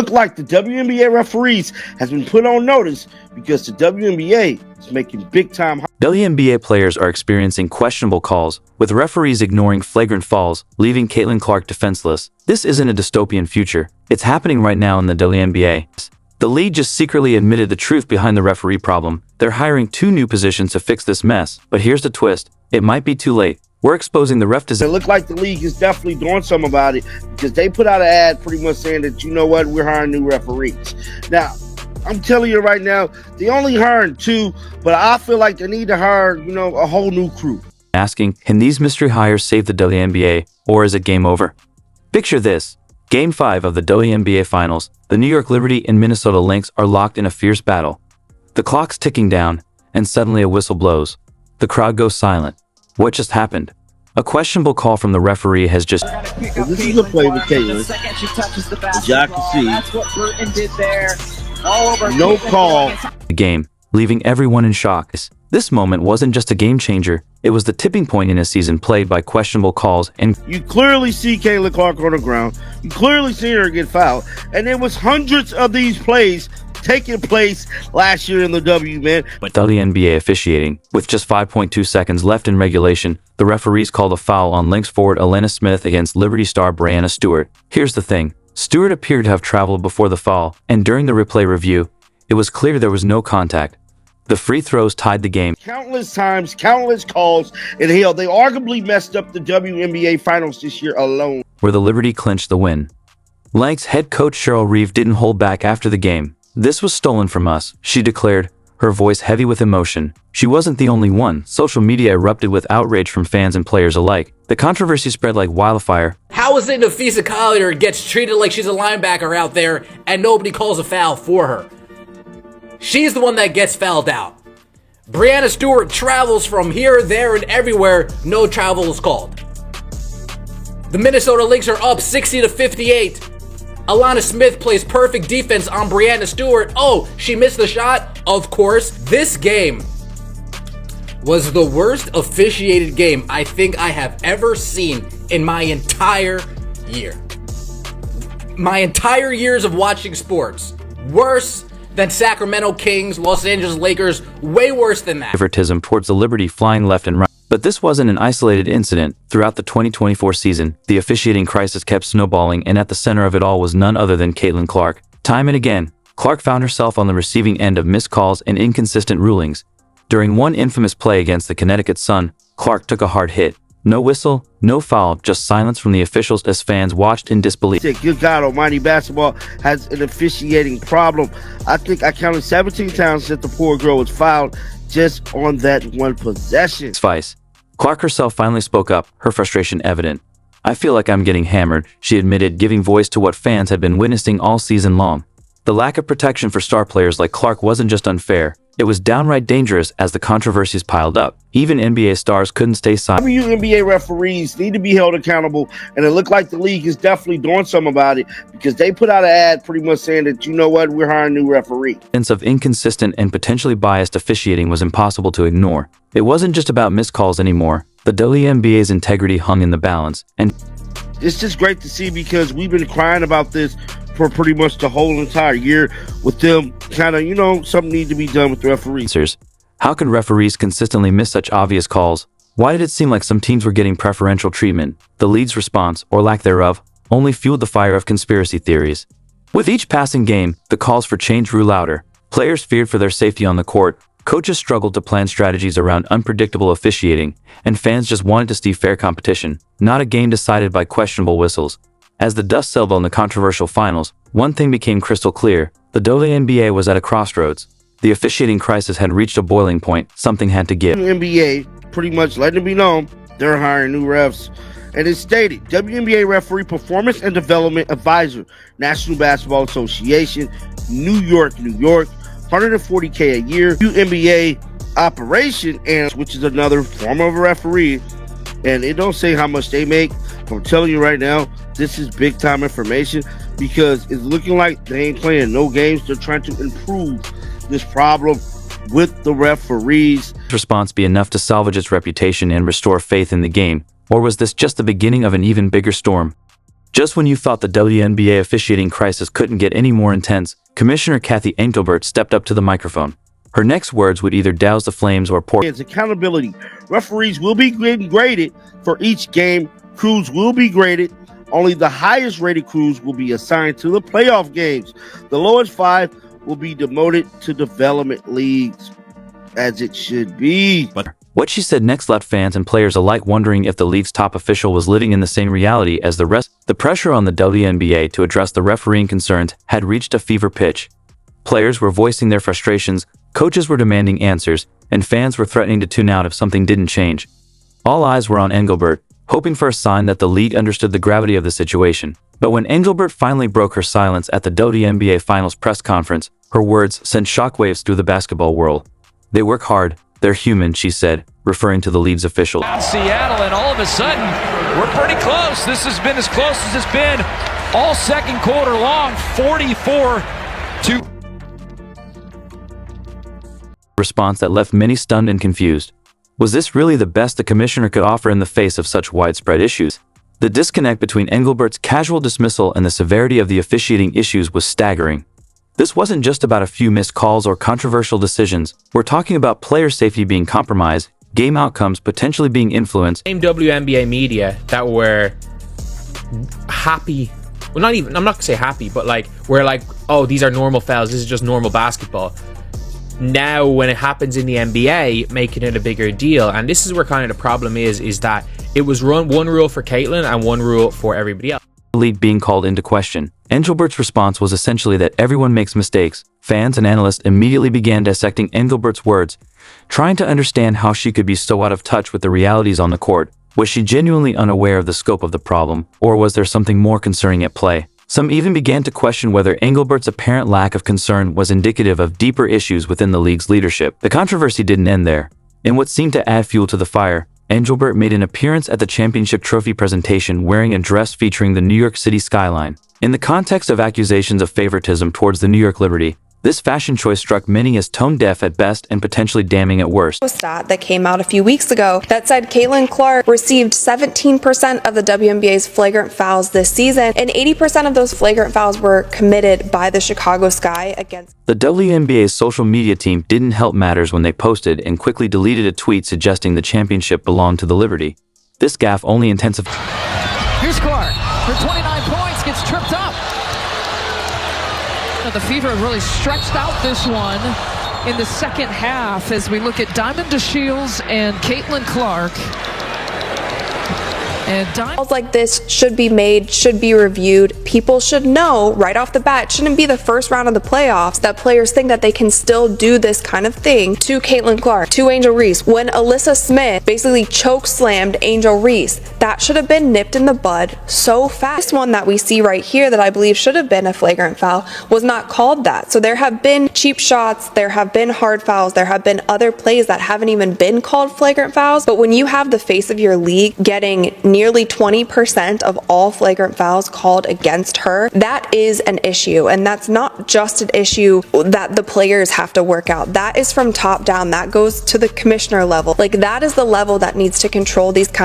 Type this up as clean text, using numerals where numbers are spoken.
Look like the WNBA referees has been put on notice because the WNBA is making big-time. WNBA players are experiencing questionable calls, with referees ignoring flagrant fouls, leaving Caitlin Clark defenseless. This isn't a dystopian future. It's happening right now in the WNBA. The league just secretly admitted the truth behind the referee problem. They're hiring 2 new positions to fix this mess. But here's the twist. It might be too late. We're exposing the ref design. It looked like the league is definitely doing something about it because they put out an ad pretty much saying that, you know what, we're hiring new referees. Now, I'm telling you right now, they only hiring 2, but I feel like they need to hire, a whole new crew. Asking, can these mystery hires save the WNBA, or is it game over? Picture this. Game 5 of the WNBA Finals, the New York Liberty and Minnesota Lynx are locked in a fierce battle. The clock's ticking down, and suddenly a whistle blows. The crowd goes silent. What just happened? A questionable call from the referee has just... So this is a play with Caitlin. As y'all can see, that's what Burton did there. All over no call. The game, leaving everyone in shock. This moment wasn't just a game changer. It was the tipping point in a season plagued by questionable calls and... You clearly see Caitlin Clark on the ground. You clearly see her get fouled. And there was hundreds of these plays taking place last year in the W, man. But WNBA officiating. With just 5.2 seconds left in regulation, the referees called a foul on Lynx forward Elena Smith against Liberty star Brianna Stewart. Here's the thing. Stewart appeared to have traveled before the foul, and during the replay review, it was clear there was no contact. The free throws tied the game. Countless times, countless calls, and hell, they arguably messed up the WNBA Finals this year alone, where the Liberty clinched the win. Lynx head coach Cheryl Reeve didn't hold back after the game. This was stolen from us, she declared, her voice heavy with emotion. She wasn't the only one. Social media erupted with outrage from fans and players alike. The controversy spread like wildfire. How is it Nafisa Collier gets treated like she's a linebacker out there and nobody calls a foul for her? She's the one that gets fouled out. Brianna Stewart travels from here, there, and everywhere. No travel is called. The Minnesota Lynx are up 60-58. Alana Smith plays perfect defense on Brianna Stewart. Oh, she missed the shot? Of course. This game was the worst officiated game I think I have ever seen in my entire year. My entire years of watching sports. Worse than Sacramento Kings, Los Angeles Lakers, way worse than that. Favoritism towards the Liberty flying left and right. But this wasn't an isolated incident. Throughout the 2024 season, the officiating crisis kept snowballing, and at the center of it all was none other than Caitlin Clark. Time and again, Clark found herself on the receiving end of missed calls and inconsistent rulings. During one infamous play against the Connecticut Sun, Clark took a hard hit. No whistle, no foul, just silence from the officials as fans watched in disbelief. Good God almighty, basketball has an officiating problem. I think I counted 17 times that the poor girl was fouled just on that one possession. Vice. Clark herself finally spoke up, her frustration evident. I feel like I'm getting hammered, she admitted, giving voice to what fans had been witnessing all season long. The lack of protection for star players like Clark wasn't just unfair, it was downright dangerous as the controversies piled up. Even NBA stars couldn't stay silent. WNBA referees need to be held accountable, and it looked like the league is definitely doing something about it because they put out an ad pretty much saying that, you know what, we're hiring new referees. Evidence of inconsistent and potentially biased officiating was impossible to ignore. It wasn't just about missed calls anymore. The WNBA's integrity hung in the balance, and it's just great to see because we've been crying about this for pretty much the whole entire year with them kind of, something needs to be done with the referees. How could referees consistently miss such obvious calls? Why did it seem like some teams were getting preferential treatment? The league's response, or lack thereof, only fueled the fire of conspiracy theories. With each passing game, the calls for change grew louder. Players feared for their safety on the court, coaches struggled to plan strategies around unpredictable officiating, and fans just wanted to see fair competition, not a game decided by questionable whistles. As the dust settled on the controversial finals, one thing became crystal clear. The WNBA was at a crossroads. The officiating crisis had reached a boiling point. Something had to give. WNBA pretty much letting it be known they're hiring new refs. And it's stated, WNBA referee performance and development advisor, National Basketball Association, New York, $140K a year. WNBA operation analyst, which is another form of a referee, and it don't say how much they make. I'm telling you right now, this is big time information because it's looking like they ain't playing no games. They're trying to improve this problem with the referees. Response be enough to salvage its reputation and restore faith in the game, or was this just the beginning of an even bigger storm? Just when you thought the WNBA officiating crisis couldn't get any more intense, Commissioner Kathy Engelbert stepped up to the microphone. Her next words would either douse the flames or pour. It's accountability. Referees will be graded for each game. Crews will be graded. Only the highest rated crews will be assigned to the playoff games. The lowest 5 will be demoted to development leagues, as it should be. What she said next left fans and players alike wondering if the league's top official was living in the same reality as the rest. The pressure on the WNBA to address the refereeing concerns had reached a fever pitch. Players were voicing their frustrations, coaches were demanding answers, and fans were threatening to tune out if something didn't change. All eyes were on Engelbert, hoping for a sign that the league understood the gravity of the situation. But when Engelbert finally broke her silence at the WNBA Finals press conference, her words sent shockwaves through the basketball world. They work hard, they're human, she said, referring to the league's official. Seattle, and all of a sudden, we're pretty close. This has been as close as it's been all second quarter long, 44-2. Response that left many stunned and confused. Was this really the best the commissioner could offer in the face of such widespread issues? The disconnect between Engelbert's casual dismissal and the severity of the officiating issues was staggering. This wasn't just about a few missed calls or controversial decisions. We're talking about player safety being compromised, game outcomes potentially being influenced. Same WNBA media that were happy. Well, I'm not gonna say happy, but like, we're like, oh, these are normal fouls. This is just normal basketball. Now, when it happens in the NBA, making it a bigger deal. And this is where kind of the problem is that it was one rule for Caitlin and one rule for everybody else. League being called into question. Engelbert's response was essentially that everyone makes mistakes. Fans and analysts immediately began dissecting Engelbert's words, trying to understand how she could be so out of touch with the realities on the court. Was she genuinely unaware of the scope of the problem, or was there something more concerning at play? Some even began to question whether Engelbert's apparent lack of concern was indicative of deeper issues within the league's leadership. The controversy didn't end there. In what seemed to add fuel to the fire, Engelbert made an appearance at the championship trophy presentation wearing a dress featuring the New York City skyline. In the context of accusations of favoritism towards the New York Liberty, this fashion choice struck many as tone-deaf at best and potentially damning at worst. A stat that came out a few weeks ago that said Caitlin Clark received 17% of the WNBA's flagrant fouls this season, and 80% of those flagrant fouls were committed by the Chicago Sky against. The WNBA's social media team didn't help matters when they posted and quickly deleted a tweet suggesting the championship belonged to the Liberty. This gaffe only intensified. Here's Clark for 29 points, gets tripped up. The Fever really stretched out this one in the second half as we look at Diamond DeShields and Caitlin Clark. And Calls like this should be made, should be reviewed. People should know right off the bat, it shouldn't be the first round of the playoffs that players think that they can still do this kind of thing to Caitlin Clark, to Angel Reese. When Alyssa Smith basically choke slammed Angel Reese, that should have been nipped in the bud so fast. This one that we see right here that I believe should have been a flagrant foul was not called that. So there have been cheap shots, there have been hard fouls, there have been other plays that haven't even been called flagrant fouls. But when you have the face of your league getting nearly 20% of all flagrant fouls called against her, that is an issue. And that's not just an issue that the players have to work out. That is from top down. That goes to the commissioner level. Like, that is the level that needs to control these kinds